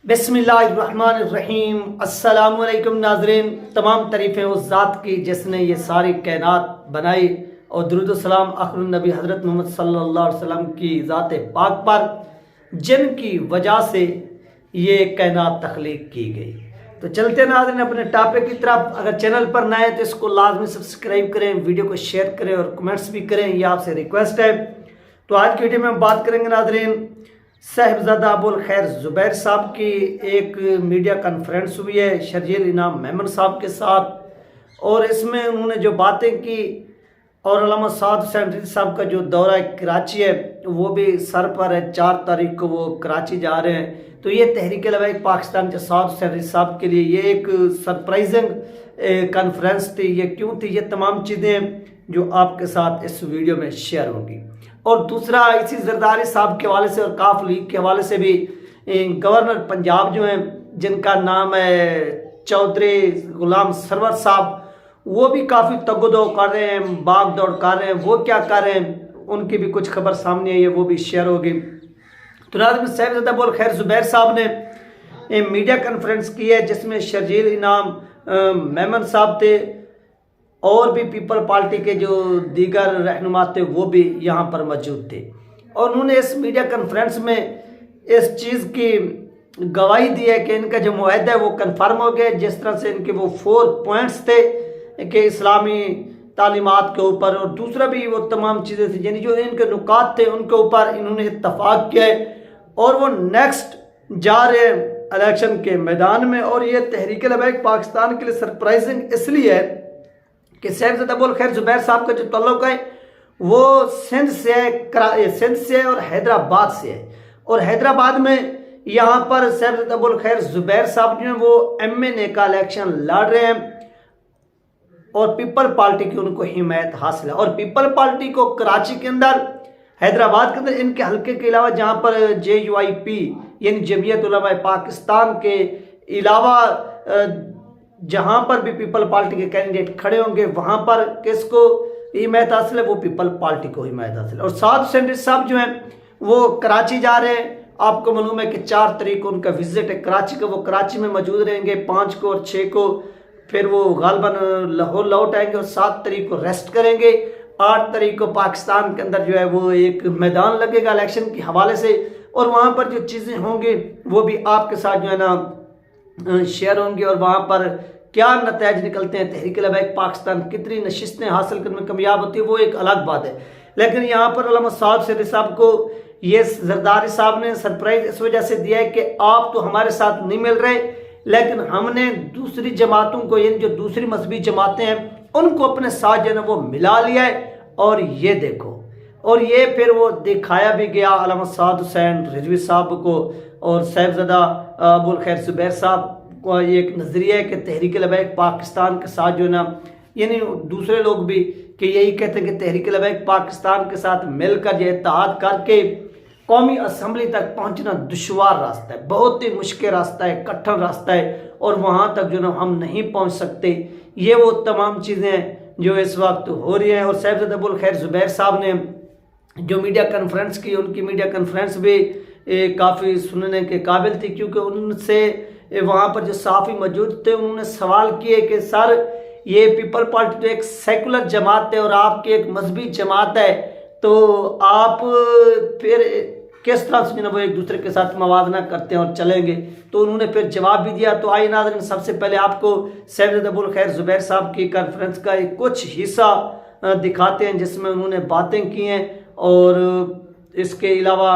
बिस्मिल्लाहिर्रहमानिर्रहीम। अस्सलामु अलैकुम नाज़रीन। तमाम तारीफ़ें उस ज़ात की जिसने ये सारी कायनात बनाई और दुरूद व सलाम आखिरुन नबी हज़रत मोहम्मद सल्लल्लाहु अलैहि वसल्लम की ज़ात पाक पर जिनकी वजह से ये कायनात तख्लीक की गई। तो चलते नाज़रीन अपने टॉपिक की तरफ। अगर चैनल पर नए हैं तो इसको लाजमी सब्सक्राइब करें, वीडियो को शेयर करें और कमेंट्स भी करें, ये आपसे रिक्वेस्ट है। तो आज की वीडियो में हम बात करेंगे नाज़रीन, साहिबजादा अबुल खैर ज़ुबैर साहब की एक मीडिया कॉन्फ्रेंस हुई है शर्जील इनाम मेमन साहब के साथ, और इसमें उन्होंने जो बातें की और अल्लामा साद हुसैन रिज़वी साहब का जो दौरा कराची है वो भी सर पर है। 4 तारीख को वो कराची जा रहे हैं। तो ये तहरीक लबैक पाकिस्तान के साद हुसैन रिज़वी साहब के लिए ये एक सरप्राइजिंग कॉन्फ्रेंस थी। ये क्यों थी, ये तमाम चीज़ें जो आपके साथ इस वीडियो में शेयर होंगी। और दूसरा, इसी जरदारी साहब के हवाले से और काफ लीग के हवाले से भी गवर्नर पंजाब जो हैं जिनका नाम है चौधरी गुलाम सरवर साहब, वो भी काफ़ी तगदो कर रहे हैं, भाग दौड़ कर रहे हैं। वो क्या कर रहे हैं, उनकी भी कुछ खबर सामने आई है, वो भी शेयर होगी। तो नाज़रीन, साहिबजादा अबुल खैर ज़ुबैर साहब ने मीडिया कॉन्फ्रेंस की है जिसमें शर्जील इनाम मेमन साहब थे और भी पीपल पार्टी के जो दीगर रहनुमा थे वो भी यहाँ पर मौजूद थे। और उन्होंने इस मीडिया कॉन्फ्रेंस में इस चीज़ की गवाही दी है कि इनका जो मुआहदा है वो कन्फर्म हो गया। जिस तरह से इनके वो 4 पॉइंट्स थे कि इस्लामी तालीमात के ऊपर, और दूसरा भी वो तमाम चीज़ें थी, यानी जो इनके नुकात थे उनके ऊपर इन्होंने इत्तफाक किया है। और वो नेक्स्ट जा रहे हैं इलेक्शन के मैदान में। और ये तहरीक लबैक पाकिस्तान के लिए सरप्राइजिंग इसलिए है कि साहिबजादा अबुल खैर ज़ुबैर साहब का जो तल्लुक़ है वो सिंध से है और हैदराबाद से है। और हैदराबाद में यहाँ पर साहिबजादा अबुल खैर ज़ुबैर साहब जो हैं वो MNA का इलेक्शन लड़ रहे हैं और पीपल पार्टी की उनको हिमायत हासिल है। और पीपल पार्टी को कराची के अंदर, हैदराबाद के अंदर इनके हल्के के अलावा जहाँ पर JUIP यानी जमीयत उलमा पाकिस्तान के अलावा जहाँ पर भी पीपल पार्टी के कैंडिडेट खड़े होंगे वहाँ पर किसको हिमायत हासिल है, वो पीपल पार्टी को हिमायत हासिल है। और साद हुसैन रिज़वी साहब जो हैं वो कराची जा रहे हैं। आपको मालूम है कि 4 तारीख को उनका विजिट है कराची का, वो कराची में मौजूद रहेंगे। 5 को और 6 को फिर वो गालबन लाहौर लौट आएंगे और 7 तारीख को रेस्ट करेंगे। 8 तारीख को पाकिस्तान के अंदर जो है वो एक मैदान लगेगा इलेक्शन के हवाले से, और वहाँ पर जो चीज़ें होंगी वो भी आपके साथ जो है ना शेयर होंगी। और वहाँ पर क्या नतीजे निकलते हैं, तहरीक लबैक पाकिस्तान कितनी नशिस्तें हासिल करने में कामयाब होती है, वो एक अलग बात है। लेकिन यहाँ पर अल्लामा साद हुसैन रिज़वी साहब को ये जरदारी साहब ने सरप्राइज इस वजह से दिया है कि आप तो हमारे साथ नहीं मिल रहे, लेकिन हमने दूसरी जमातों को, यानी जो दूसरी मजहबी जमातें हैं उनको अपने साथ जो है वो मिला लिया है। और ये देखो, और ये फिर वो दिखाया भी गया अल्लामा साद हुसैन रिज़वी साहब को और साहिबजादा अबुल खैर ज़ुबैर साहब को एक नज़रिया है कि तहरीक लबैक पाकिस्तान के साथ जो है ना, यानी दूसरे लोग भी कि यही कहते हैं कि तहरीक लबैक पाकिस्तान के साथ मिलकर ये इत्तेहाद करके कौमी असम्बली तक पहुंचना दुश्वार रास्ता है, बहुत ही मुश्किल रास्ता है, कठिन रास्ता है, और वहाँ तक जो ना हम नहीं पहुँच सकते। ये वो तमाम चीज़ें जो इस वक्त हो रही हैं। और साहिबजादा अबुल खैर ज़ुबैर साहब ने जो मीडिया कॉन्फ्रेंस की, उनकी मीडिया कॉन्फ्रेंस भी काफ़ी सुनने के काबिल थी, क्योंकि उनसे वहाँ पर जो सहाफ़ी मौजूद थे उन्होंने सवाल किए कि सर ये पीपल पार्टी तो एक सेकुलर जमात है और आपकी एक मजहबी जमात है, तो आप फिर किस तरह से वो एक दूसरे के साथ मवाजना करते हैं और चलेंगे। तो उन्होंने फिर जवाब भी दिया। तो आइए नाज़रीन, सबसे पहले आपको साहिबजादा अबुल खैर ज़ुबैर साहब की कॉन्फ्रेंस का एक कुछ हिस्सा दिखाते हैं जिसमें उन्होंने बातें की हैं, और इसके अलावा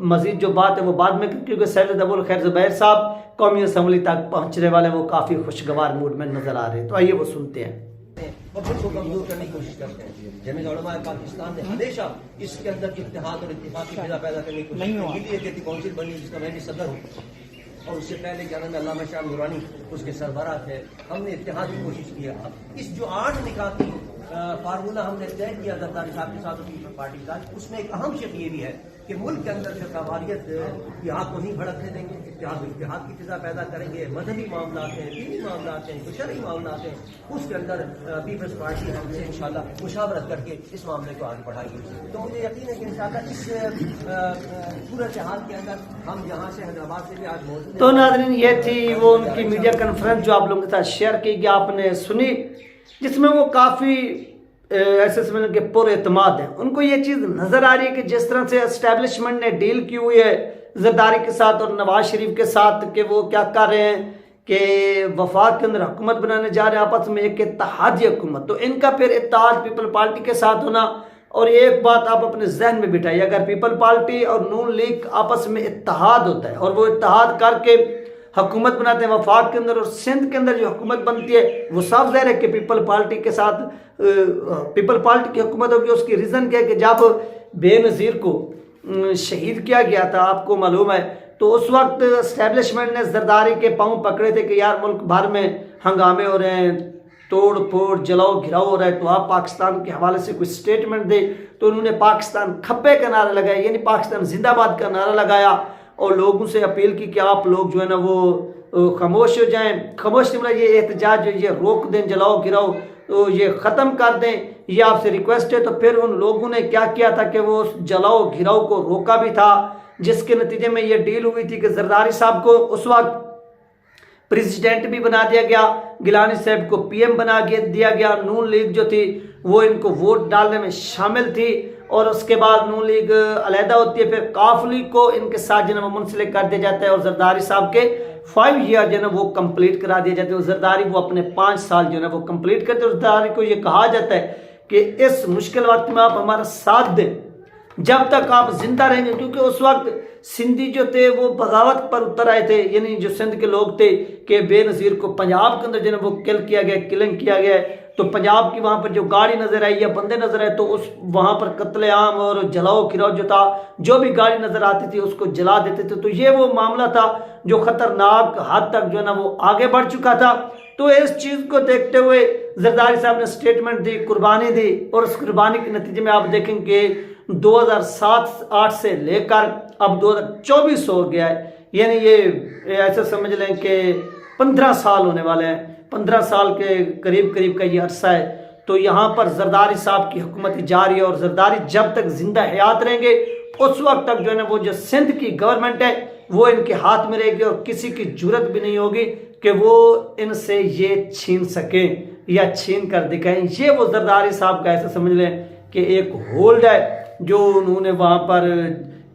मज़ीद जो बात है वो बाद में, क्योंकि साहिबजादा अबुल खैर ज़ुबैर साहब कौमी असम्बली तक पहुँचने वाले वो काफ़ी खुशगवार मूड में नज़र आ रहे हैं। तो आइए वो सुनते हैं। को कमजोर करने की कोशिश करते हैं। जमीयत उलमा पाकिस्तान ने हमेशा इसके अंदर इत्तेहाद और इत्तेफाक की फिजा पैदा करने की कोशिश की। काउंसिल बनी जिसका मैं भी सदर हूँ, और उससे पहले क्या नाम है अल्लामा शाह नूरानी उसके सरबराह थे। हमने इत्तेहाद की कोशिश किया। इस जो 8 निकाह की फार्मूला हमने तय किया जरदारी साहब के साथ और पीपल पार्टी के साथ, उसमें एक अहम शिक ये भी है کہ ملک کے اندر شکاواریت یہاں کو نہیں بھڑکنے دیں گے، اتحاد کی فضا پیدا کریں گے. مذہبی معاملات ہیں، دینی معاملات ہیں، شرعی معاملات ہیں، اس کے اندر پیپلز پارٹی ہم سے انشاءاللہ مشاورت کر کے اس معاملے کو آگے بڑھائے گی. تو مجھے یقین ہے کہ انشاءاللہ اس صورتحال کے اندر ہم یہاں سے حیدرآباد سے بھی آج موجود ہیں. تو ناظرین یہ تھی وہ ان کی میڈیا کانفرنس جو آپ لوگوں کے ساتھ شیئر کی کہ آپ نے سنی، جس میں وہ کافی ایسے سمجھیں کہ پر اعتماد ہیں. ان کو یہ چیز نظر آ رہی ہے کہ جس طرح سے اسٹیبلشمنٹ نے ڈیل کی ہوئی ہے زرداری کے ساتھ اور نواز شریف کے ساتھ، کہ وہ کیا کر رہے ہیں کہ وفاق کے اندر حکومت بنانے جا رہے ہیں آپس میں ایک اتحادی حکومت. تو ان کا پھر اتحاد پیپل پارٹی کے ساتھ ہونا، اور ایک بات آپ اپنے ذہن میں بٹھائیے، اگر پیپل پارٹی اور نون لیگ آپس میں اتحاد ہوتا ہے اور وہ اتحاد کر کے حکومت بناتے ہیں وفاق کے اندر، اور سندھ کے اندر جو حکومت بنتی ہے وہ صاف ظاہر ہے کہ پیپل پارٹی کے ساتھ پیپل پارٹی کی حکومت ہوگی. اس کی ریزن کیا ہے کہ جب بے نظیر کو شہید کیا گیا تھا، آپ کو معلوم ہے، تو اس وقت اسٹیبلشمنٹ نے زرداری کے پاؤں پکڑے تھے کہ یار ملک بھر میں ہنگامے ہو رہے ہیں، توڑ پھوڑ جلاؤ گھراؤ ہو رہا ہے، تو آپ پاکستان کے حوالے سے کوئی سٹیٹمنٹ دے. تو انہوں نے پاکستان کھپے کا نعرہ لگایا، یعنی پاکستان زندہ باد کا نعرہ لگایا، اور لوگوں سے اپیل کی کہ آپ لوگ جو ہے نا وہ خاموش ہو جائیں. خاموش نہیں، یہ احتجاج یہ روک دیں، جلاؤ گراؤ تو یہ ختم کر دیں، یہ آپ سے ریکویسٹ ہے. تو پھر ان لوگوں نے کیا کیا تھا کہ وہ جلاؤ گھراؤ کو روکا بھی تھا، جس کے نتیجے میں یہ ڈیل ہوئی تھی کہ زرداری صاحب کو اس وقت پریزیڈنٹ بھی بنا دیا گیا، گیلانی صاحب کو پی ایم بنا دیا گیا. نون لیگ جو تھی وہ ان کو ووٹ ڈالنے میں شامل تھی، اور اس کے بعد نون لیگ علیحدہ ہوتی ہے، پھر قاف لیگ کو ان کے ساتھ جو ہے وہ منسلک کر دیا جاتا ہے، اور زرداری صاحب کے 5 ایئر جو ہے وہ کمپلیٹ کرا دیے جاتے ہیں. زرداری وہ اپنے 5 سال جو ہے وہ کمپلیٹ کرتے ہیں. زرداری کو یہ کہا جاتا ہے کہ اس مشکل وقت میں آپ ہمارا ساتھ دیں جب تک آپ زندہ رہیں گے، کیونکہ اس وقت سندھی جو تھے وہ بغاوت پر اتر آئے تھے، یعنی جو سندھ کے لوگ تھے کہ بے نظیر کو پنجاب کے اندر جو ہے وہ کل کیا گیا، کلنگ کیا گیا ہے. تو پنجاب کی وہاں پر جو گاڑی نظر آئی یا بندے نظر آئے تو اس وہاں پر قتل عام اور جلاؤ گراؤ جو تھا، جو بھی گاڑی نظر آتی تھی اس کو جلا دیتے تھے. تو یہ وہ معاملہ تھا جو خطرناک حد تک جو ہے نا وہ آگے بڑھ چکا تھا. تو اس چیز کو دیکھتے ہوئے زرداری صاحب نے سٹیٹمنٹ دی، قربانی دی، اور اس قربانی کے نتیجے میں آپ دیکھیں کہ 2007-8 سے لے کر اب 2024 ہو گیا ہے، یعنی یہ ایسے سمجھ لیں کہ 15 سال ہونے والے ہیں، 15 سال کے قریب کا یہ عرصہ ہے. تو یہاں پر زرداری صاحب کی حکومت جاری ہے، اور زرداری جب تک زندہ حیات رہیں گے اس وقت تک جو ہے نا وہ جو سندھ کی گورنمنٹ ہے وہ ان کے ہاتھ میں رہے گی، اور کسی کی جرت بھی نہیں ہوگی کہ وہ ان سے یہ چھین سکیں یا چھین کر دکھائیں. یہ وہ زرداری صاحب کا ایسا سمجھ لیں کہ ایک ہولڈ ہے جو انہوں نے وہاں پر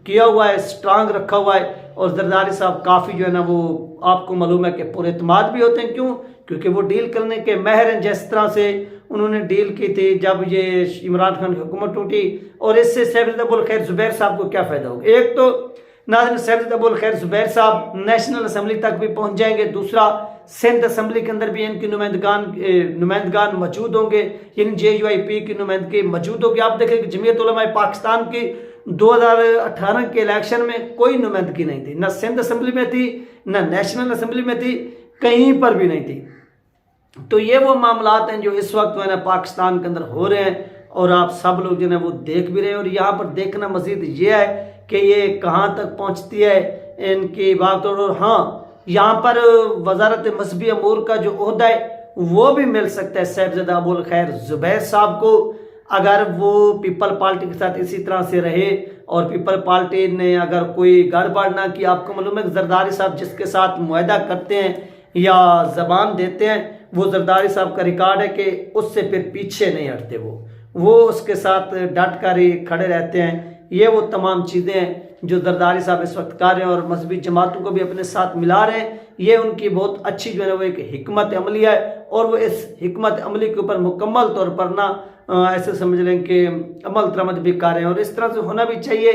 کیا ہوا ہے، اسٹرانگ رکھا ہوا ہے. اور زرداری صاحب کافی جو ہے نا وہ آپ کو معلوم ہے کہ پر اعتماد بھی ہوتے ہیں. کیوں؟ کیونکہ وہ ڈیل کرنے کے ماہر ہیں. جس طرح سے انہوں نے ڈیل کی تھی جب یہ عمران خان کی حکومت ٹوٹی، اور اس سے سید ابو الخیر زبیر صاحب کو کیا فائدہ ہوگا؟ ایک تو ناظرین سید ابو الخیر زبیر صاحب نیشنل اسمبلی تک بھی پہنچ جائیں گے، دوسرا سندھ اسمبلی کے اندر بھی ان کی نمائندگان موجود ہوں گے، یعنی JUIP کی نمائندگی موجود ہوگی. آپ دیکھیں کہ جمعیت علماء پاکستان کی 2018 کے الیکشن میں کوئی نمائندگی نہیں تھی، نہ سندھ اسمبلی میں تھی، نہ نیشنل اسمبلی میں تھی، کہیں پر بھی نہیں تھی. تو یہ وہ معاملات ہیں جو اس وقت میں پاکستان کے اندر ہو رہے ہیں، اور آپ سب لوگ جو ہے وہ دیکھ بھی رہے ہیں. اور یہاں پر دیکھنا مزید یہ ہے کہ یہ کہاں تک پہنچتی ہے ان کی بات. اور ہاں، یہاں پر وزارت مذہبی امور کا جو عہدہ ہے وہ بھی مل سکتا ہے صاحبزادہ ابو الخیر زبیر صاحب کو، اگر وہ پیپل پارٹی کے ساتھ اسی طرح سے رہے، اور پیپل پارٹی نے اگر کوئی گڑبڑ نہ کی. آپ کو معلوم ہے کہ زرداری صاحب جس کے ساتھ معاہدہ کرتے ہیں یا زبان دیتے ہیں، وہ زرداری صاحب کا ریکارڈ ہے کہ اس سے پھر پیچھے نہیں ہٹتے، وہ اس کے ساتھ ڈٹ کر ہی کھڑے رہتے ہیں. یہ وہ تمام چیزیں ہیں جو زرداری صاحب اس وقت کر رہے ہیں، اور مذہبی جماعتوں کو بھی اپنے ساتھ ملا رہے ہیں. یہ ان کی بہت اچھی جو ہے وہ ایک حکمت عملی ہے، اور وہ اس حکمت عملی کے اوپر مکمل طور پر نہ ایسے سمجھ لیں کہ عمل درآمد بھی کر رہے ہیں. اور اس طرح سے ہونا بھی چاہیے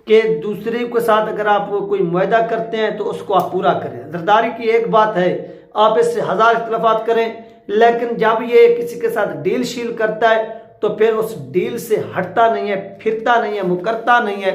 کہ دوسرے کے ساتھ اگر آپ کوئی معاہدہ کرتے ہیں تو اس کو آپ پورا کریں. زرداری کی ایک بات ہے، آپ اس سے 1000 اختلافات کریں، لیکن جب یہ کسی کے ساتھ ڈیل شیل کرتا ہے تو پھر اس ڈیل سے ہٹتا نہیں ہے، پھرتا نہیں ہے، مکرتا نہیں ہے،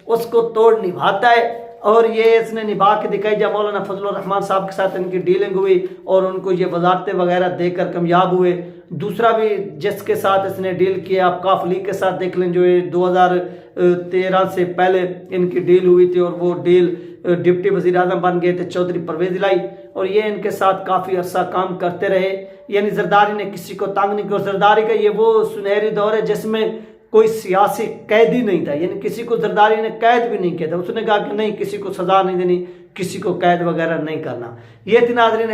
اس کو توڑ نبھاتا ہے. اور یہ اس نے نبھا کے دکھائی. جب مولانا فضل الرحمان صاحب کے ساتھ ان کی ڈیلنگ ہوئی اور ان کو یہ وزارتیں وغیرہ دے کر کامیاب ہوئے، दूसरा भी जिसके साथ इसने डील किया, आप काफ लीग के साथ देख लें, जो ये 2013 से पहले इनकी डील हुई थी और वो डील डिप्टी वजीर आजम बन गए थे चौधरी परवेज इलाही, और ये इनके साथ काफ़ी अरसा काम करते रहे। यानी जरदारी ने किसी को तंग नहीं किया। जरदारी का ये वो सुनहरी दौर है जिसमें कोई सियासी कैदी नहीं था, यानी किसी को जरदारी ने कैद भी नहीं किया था। उसने कहा कि नहीं, किसी को सज़ा नहीं देनी, किसी को कैद वगैरह नहीं करना। ये थी नाज़रीन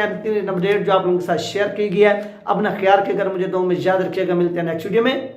अपडेट जो आप लोगों के साथ शेयर की गई है। अपना ख्याल रखिएगा, मुझे दुआ में याद रखिएगा। मिलते हैं नेक्स्ट वीडियो में।